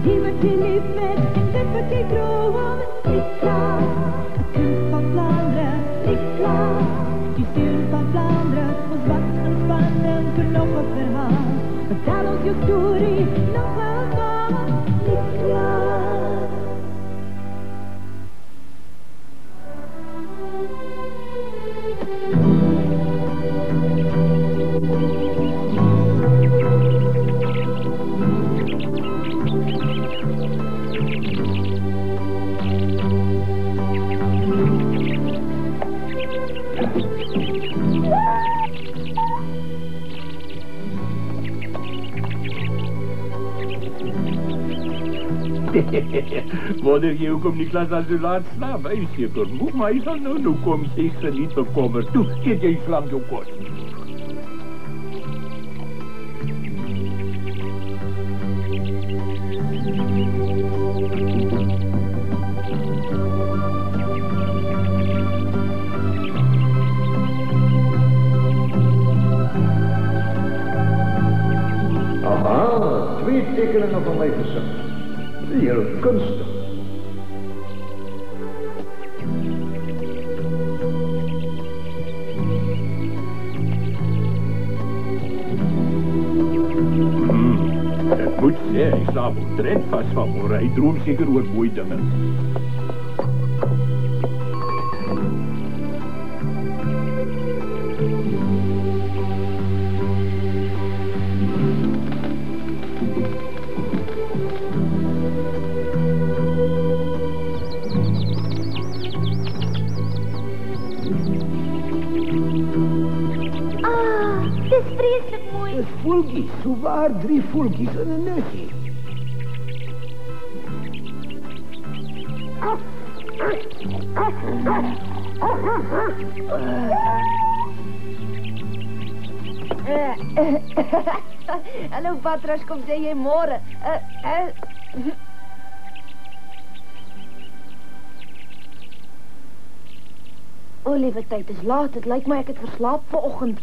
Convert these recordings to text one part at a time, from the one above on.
Geef het je lief met en dit wat je droom. Niklas, kind van Vlaanderen, Niklas. Die stuur van Vlaanderen, ons wat een spannend knoppenverhaal. Vertel ons je story, nog wel van Niklas. Wonder jy hoekom Niklas al so laat slaap? Hy is seker moeg, maar hy sal nou kom, sê sy niet bekommer. Toe, eet jy slank jou kos. Aha, 2 tekeningen van mij gezet. Heel kunstig. Ek moet sê, hy slaap omtrent vast vanmorgen. Hy droom seker oor mooi dinge. Voeltjies, so waar 3 voeltjies in 'n nesie. Hallo Patras, kom sê jy môre. O, liewe tyd, is laat. Dit lyk my ek het verslaap vanoggend.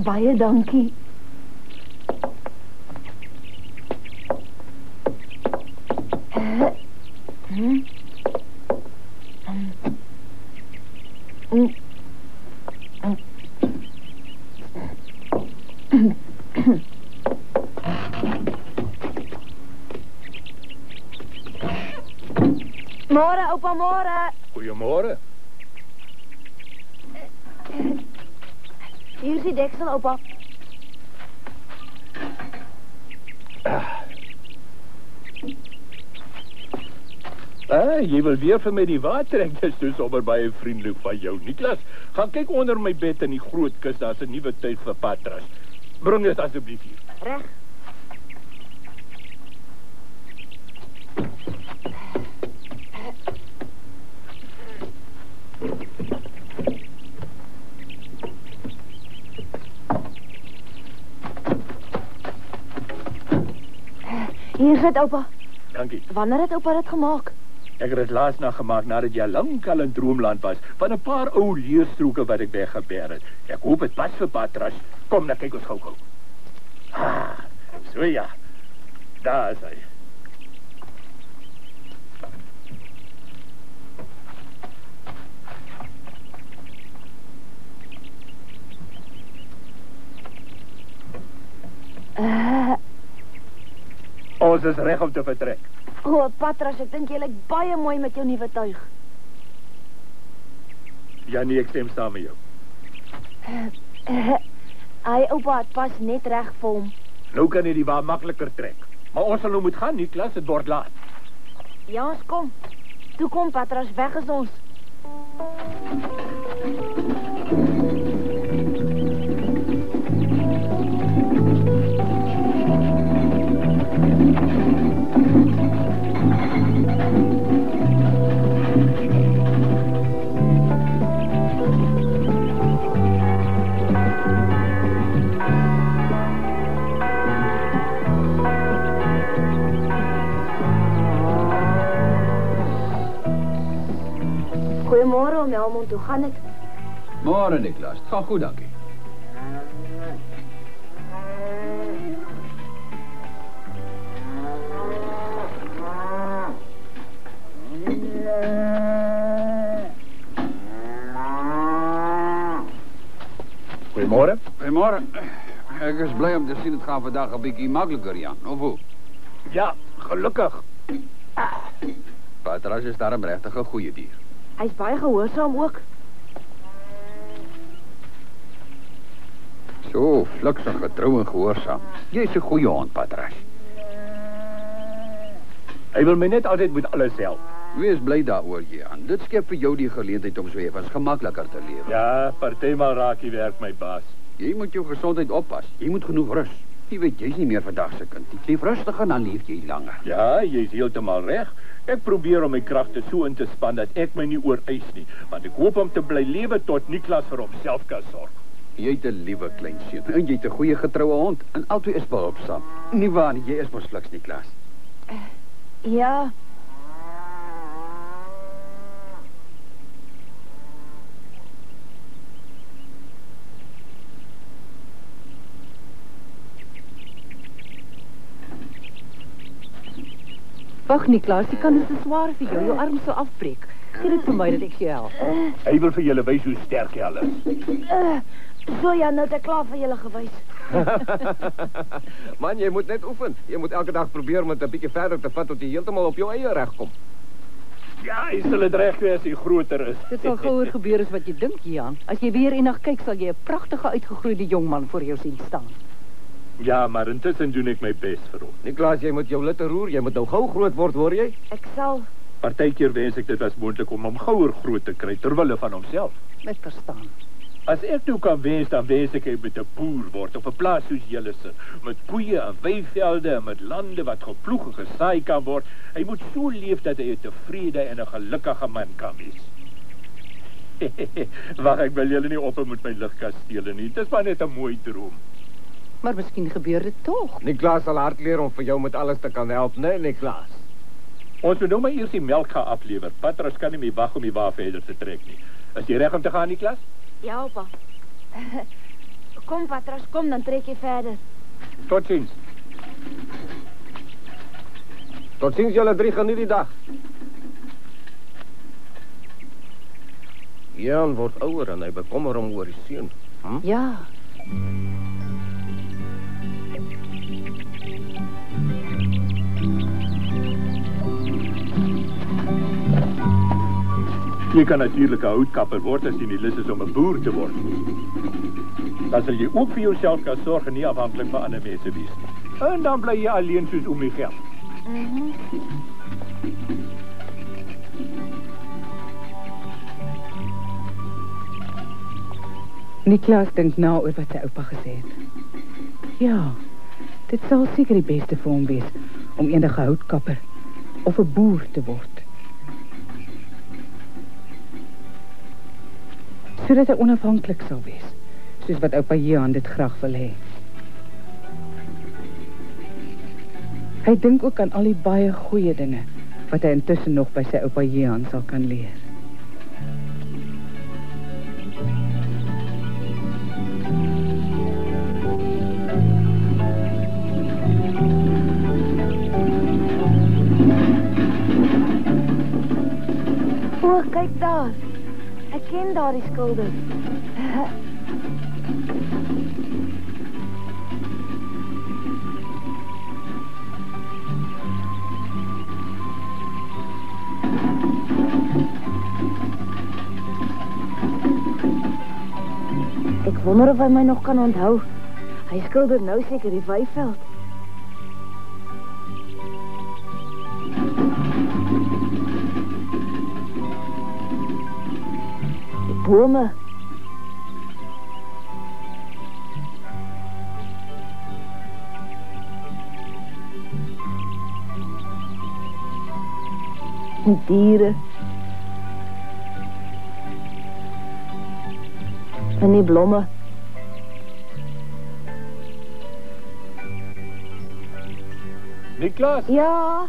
Baie dankie. Môre, oupa, môre. Goeiemôre. Hier is die deksel, oupa. Jy wil weer vir my die water trek, dis dus sommer baie vriendelik van jou, Niklas. Gaan kyk onder my bed in die groot kus, daar's 'n nuwe tuig vir Patras. Bring dit asseblief hier. Reg. Hier sit oupa. Dankie. Wanneer het oupa dit gemaak? Ek het dit laas nag gemaak nadat jy lankal in droomland was, van 'n paar ou leerstroke wat ek weggebeer het. Ek hoop dit pas vir Patras. Kom, nou kyk ons gou-gou. So ja. Daar is hy. Ons is reg om te vertrek. O, Patras, ek dink jy lyk baie mooi met jou nuwe tuig. Ja nee, ek stem saam met jou. Hy oupa, het pas net reg vir hom. Nou kan jy die wa makliker trek. Maar ons sal nou moet gaan, Niklas, dit word laat. Ja, ons kom. Toe kom, Patras, weg is ons. Goeiemôre, Melmond, hoe gaan dit? Môre, Niklas. Het gaat goed, dankie. Goedemorgen. Goedemorgen. Ik is blij om te zien, het gaat vandaag een beetje makkelijker, Jan. Of hoe? Ja, gelukkig. Patras is daarom rechtig een goeie dier. Hy is baie gehoorsaam ook. Zo, fliksig, getrouw en gehoorzaam. Jy is een goeie hond, Patras. Hy wil my net altyd met alles help. Wees blij daaroor, Jan. Dit skep vir jou die geleentheid om zwevens gemakkelijker te leven. Ja, partymal raak die werk my baas. Jy moet jou gezondheid oppas. Jy moet genoeg rust. Jy weet, jy is nie meer vandag se kind. Jy leef rustig en dan leef jy langer. Ja, jy is heeltemal reg. Ek probeer om my kragte so in te span dat ek my nie ooreis nie, want ek hoop om te bly lewe tot Niklas vir homself kan sorg. Jy het 'n liewe klein seun en jy het 'n goeie getroue hond en albei is behulpsaam. Nie waar nie, jy is mos fliks, Niklas. Ja. Wag, Niklas, die kan dit te zwaar vir jou. Jou arm sal afbreek. Gee dit vir my dat ek jou help. Hy wil vir julle wys hoe sterk hy al is. So ja, nou het ek klaar vir julle gewys. Man, jy moet net oefen. Jy moet elke dag probeer om het 'n bietjie verder te vat tot jy heeltemal op jou eie reg kom. Ja, hy sal dit reg hê as hy groter is. Dit sal gouer gebeur as wat jy dink, Jan. As jy weer eendag kyk, sal jy 'n pragtige uitgegroeide jongman voor jou sien staan. Ja, maar intussen doen ek my bes vir hom. Niklas, jy moet jou litte roer. Jy moet nou gou groot word, hoor jy? Ek sal. Partykeer wens ek dit was moontlik om hom gouer groot te kry ter wille van homself. Ek verstaan. As ek nou kan wens, dan wens ek hy moet 'n boer word op 'n plaas soos julle se, met koeie en weivelde en met lande wat geploeg en gesaai kan word. Hy moet so leef dat hy 'n tevrede en 'n gelukkige man kan wees. Wag, ek wil julle nie op met my ligkastele nie. Dit is maar net 'n mooi droom. Maar miskien gebeur dit tog. Niklas sal hard leer om vir jou met alles te kan help, né, Niklas? Ons moet nou maar eers die melk gaan aflewer. Patras kan nie meer wag om die wa verder te trek nie. Is jy reg om te gaan, Niklas? Ja, opa. Kom, Patras, kom, dan trek jy verder. Totsiens. Totsiens julle drie, geniet die dag. Jan word ouer en hy bekommer hom oor die seun. Ja. Jy kan natuurlik 'n houtkapper word as jy nie lus is om 'n boer te word. Dan sal jy ook vir jouself kan sorg en nie afhanklik van ander mense wees nie. En dan bly jy alleen soos om die geld. Niklas dink na oor wat sy oupa gesê het. Ja, dit sal seker die beste vir hom wees om eendag 'n houtkapper of 'n boer te word. Sodat hy onafhanklik sal wees, soos wat oupa Jan dit graag wil hê. Hy dink ook aan al die baie goeie dinge wat hy intussen nog by sy oupa Jan sal kan leer. O, kyk daar. Ek ken daardie skilder. Ek wonder of hy my nog kan onthou. Hy skilder nou seker die weiveld. Bome. Diere. En die blomme. Niklas? Ja.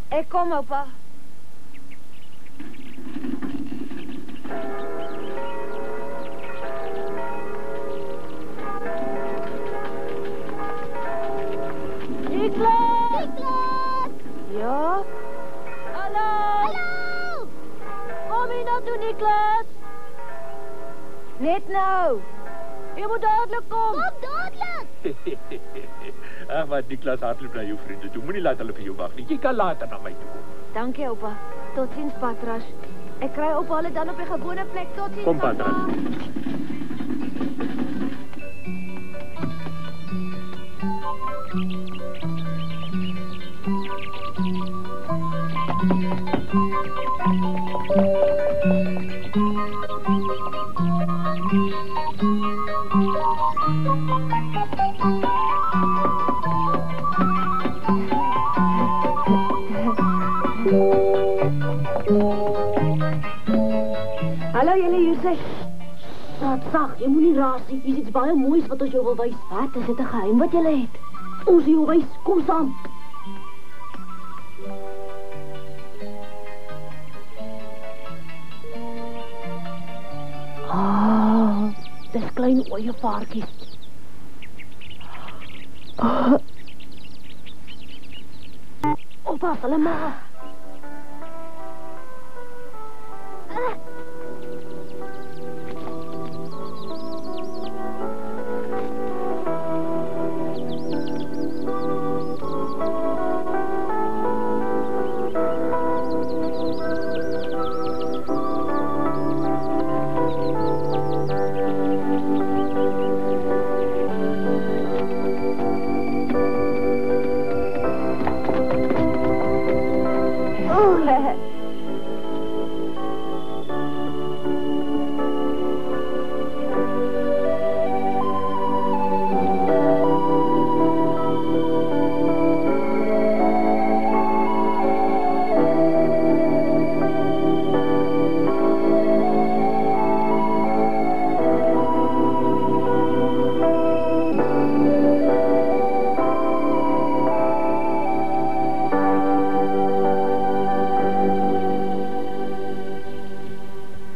Ek kom, oupa. hotel toe, Niklas. Net nou. Jy moet dadelik kom. Kom dadelik. Ag, wat Niklas hardloop na jou vriende toe. Moenie laat hulle vir jou wag nie. Jy kan later na my toe kom. Dankie, oupa. Totsiens, Patras. Ek kry op hulle dan op die gewone plek. Totsiens, Kom, Patras. Hallo julle hier sê. Sag, jy moenie raas nie. Hier is iets baie moois wat ons jou wil wys. Wat? Is dit 'n geheim wat julle het? Ons jou wys. Kom saam. Dis klein ooievaartjies. Oppas hulle maar.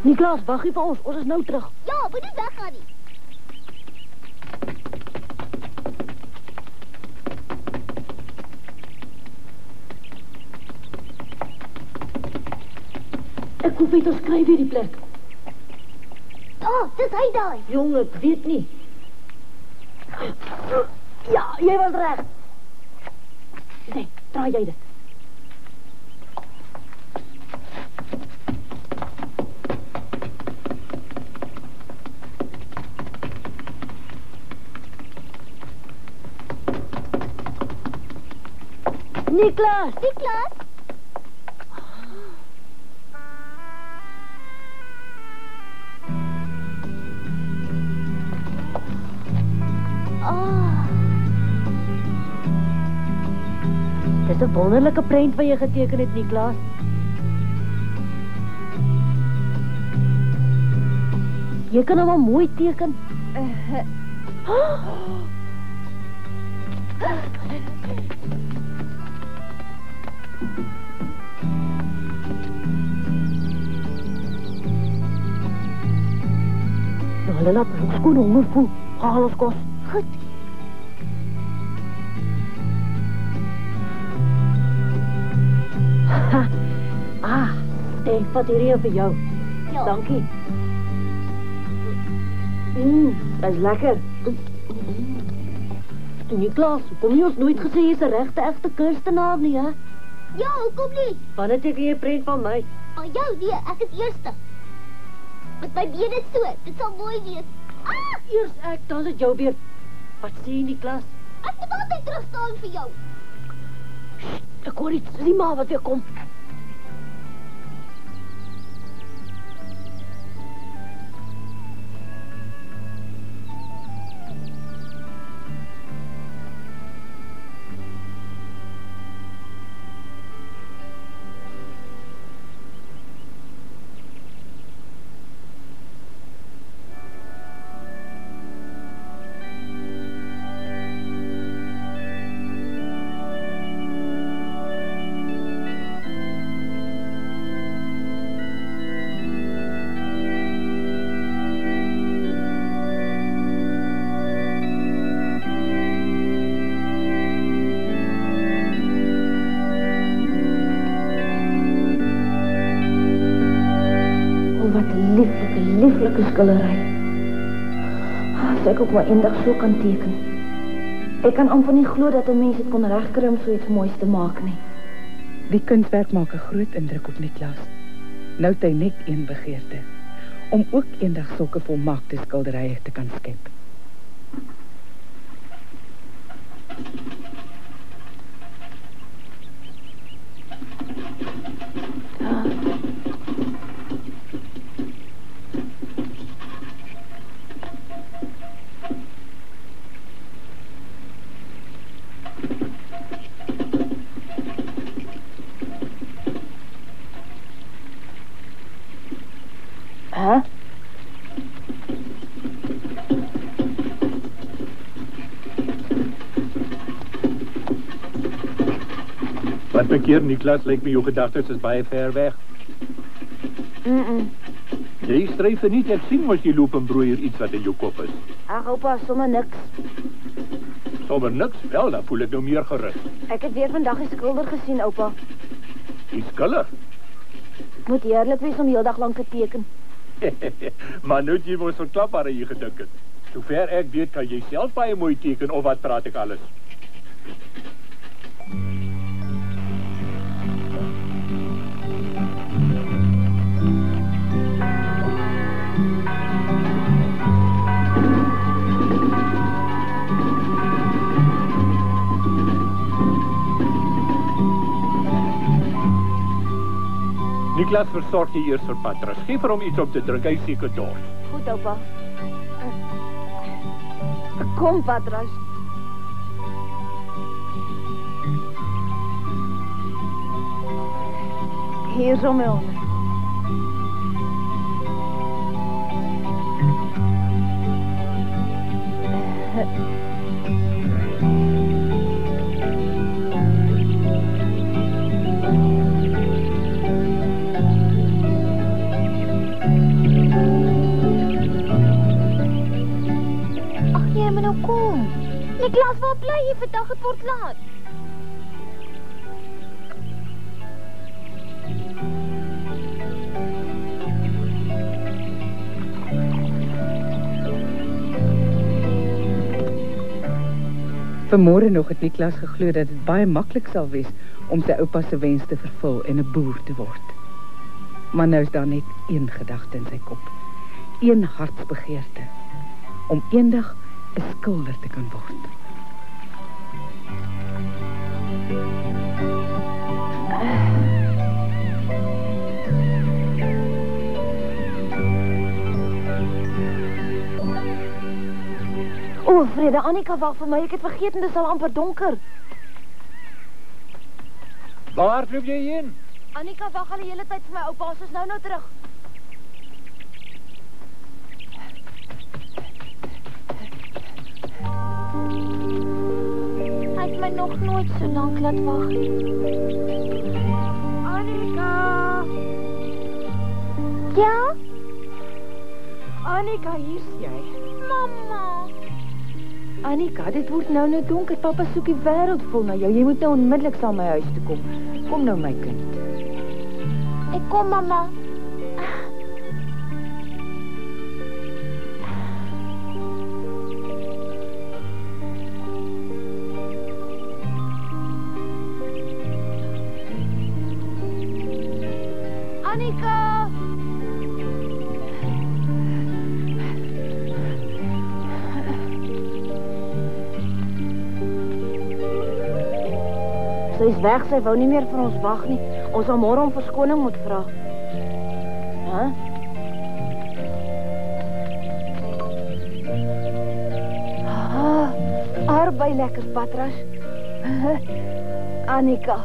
Niklas, wag hier vir ons. Ons is nou terug. Ja, moenie weggaan nie. Ek hoop net ons kry weer die plek. Dis hy daai. Jong, ek weet nie. Ja, jy was reg. Nee, draai jy dit. Niklas! Niklas? Dis 'n wonderlike prent wat jy geteken het, Niklas. Jy kan nou maar mooi teken. Hulle laat ons skoon honger voel. Haal ons kos. Goed. Ek vat hierdie vir jou. Ja. Dankie. Dat is lekker. Niklas, kom jy ons nooit gesê jy is 'n regte egte kunstenaar nie, hè? Ja, hoekom nie? Wanneer teken jy 'n prent van my? Van jou, nee, ek is eerste. Met my bene so, dit sal mooi wees. Eers ek, dan is dit jou weer. Wat sê jy, Niklas? Ek moet altyd terug staan vir jou. Ek hoor iets, dis die ma wat weer kom. wat 'n lieflike skildery. As ek ook maar eendag so kan teken. Ek kan amper nie glo dat 'n mens dit kon regkry om so iets moois te maak nie. Die kunswerk maak 'n groot indruk op Niklaas. Nou het hy net een begeerte, om ook eendag sulke volmaakte skilderye te kan skep. Wat bekeer, Niklaas, lyk my jou gedagtes is baie ver weg. Jy stryf nie, ek sien mos jy loop en broeier iets wat in jou kop is. Ag, oupa, sommer niks. Sommer niks? Wel, dan voel ek nou meer gerus. Ek het weer vandag die skilder gesien, oupa. Die skiller? Moet eerlik wees om heeldag lank te teken. Maar nou het jy mos verklap waar jy gedink het. Sover ek weet, kan jy self baie mooi teken, of wat praat ek alles? Niklaas, versorg jy eers vir Patras. Geef vir hom iets om te drink, hy is seker dors. Goed, oupa. Kom, Patras. Hier is om my hond. Kom. Niklaas, waar bly jy? Vandag het word laat. Vanmôre nog het Niklaas geglo dat dit baie maklik sal wees om sy oupa se wens te vervul en 'n boer te word. Maar nou is daar net een gedagte in sy kop. Een hartsbegeerte om eendag 'n skilder te kan word. O, Vrede, Annika wag vir my. Ek het vergeet dit is al amper donker. Waar loop jy heen? Annika wag al die hele tyd vir my oupa. Ons is nou terug. Hy het my nog nooit so lank laat wag nie. Annika! Ja? Annika, hier's jy. Mamma. Annika, dit word nou donker. Papa soek die wêreld vol na jou. Jy moet nou onmiddellik saam my huis toe kom. Kom nou, my kind. Ek kom, mamma. Annika! Sy is weg, sy wou nie meer vir ons wag nie. Ons sal môre om verskoning moet vra. Arbei lekker, Patras. Annika.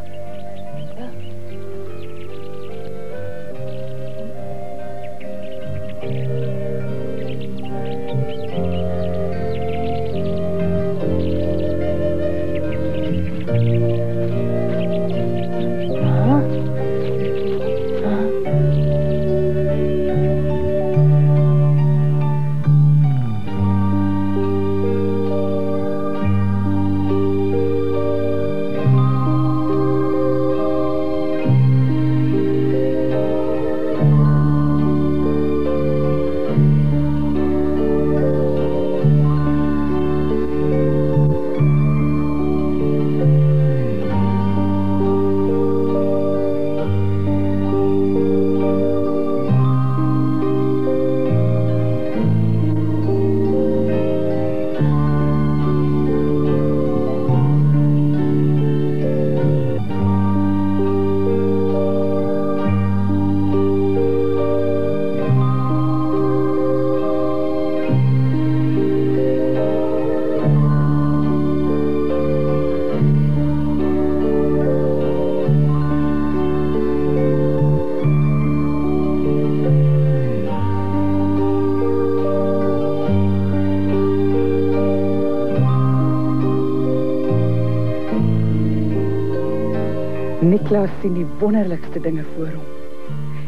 Niklaas sien die wonderlikste dinge voor hom.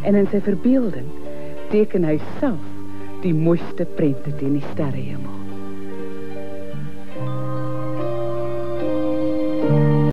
En in sy verbeelding teken hy self die mooiste prente teen die sterrehemel.